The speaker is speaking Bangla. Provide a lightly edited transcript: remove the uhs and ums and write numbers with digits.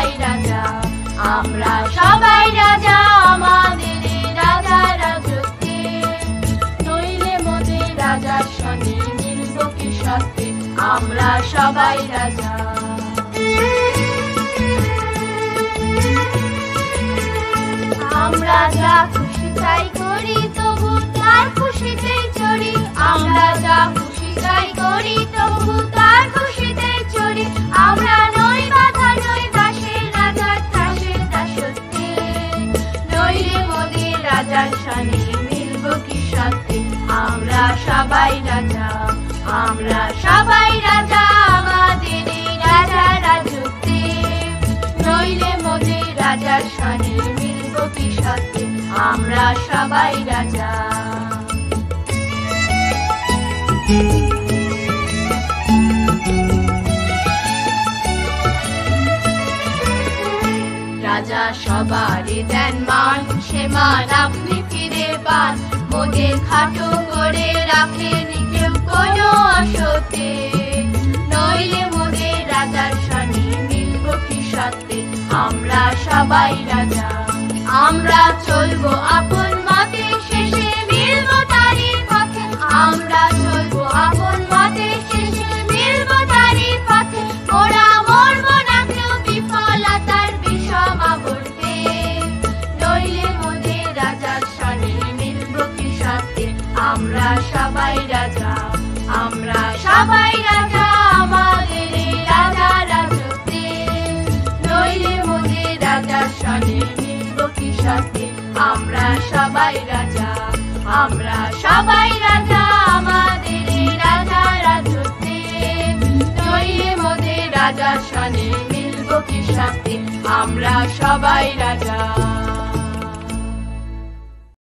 সবাই রাজা, আমরা সবাই রাজা আমাদের রাজা রাজত্বে। নইলে মোদের রাজার সনে মিলব কি সত্যে, আমরা সবাই রাজা। আমরা যা খুশি তাই করি তবু তার খুশিতেই চড়ি, আমরা যা খুশি তাই করি তবু তার খুশিতেই চড়ি। আমরা নই বাধা নই দাসের রাজার দাসের দাসত্বে। নইলে মোদের রাজার সনে মিলব কি সত্যে, আমরা সবাই রাজা, আমরা সবাই রাজা আমাদের রাজা রাজত্বে। নইলে মোদের রাজার সনে মিলব কি সত্যে, আমরা সবাই রাজা। রাজা সবারই দেন মান, সে মান আপনি ফিরে পান। মোদের খাটো করে রাখেনি কেউ কোনো অসতে। নইলে মোদের রাজার সনে মিলব কি সত্যে, আমরা সবাই রাজা। আমরা চলবো আপন মতে শেষে মিলব তারই পথে, আমরা চলবো আপন মতে শেষে মিলব তারই পথে। ওরা মরব না কেউ বিফলতার বিষম আবর্তে। নইলে মোদের রাজার সনে মিলব কি সত্যে, আমরা সবাই রাজা, আমরা সবাই রাজা আমাদের রাজা রাজত্বে। নইলে মোদের রাজার সনে মিলব কি সত্যে, আমরা সবাই রাজা, আমরা সবাই রাজা আমাদের রাজা রাজত্বে। নইলে মোদের রাজার সনে মিলব কি সত্যে, আমরা সবাই রাজা।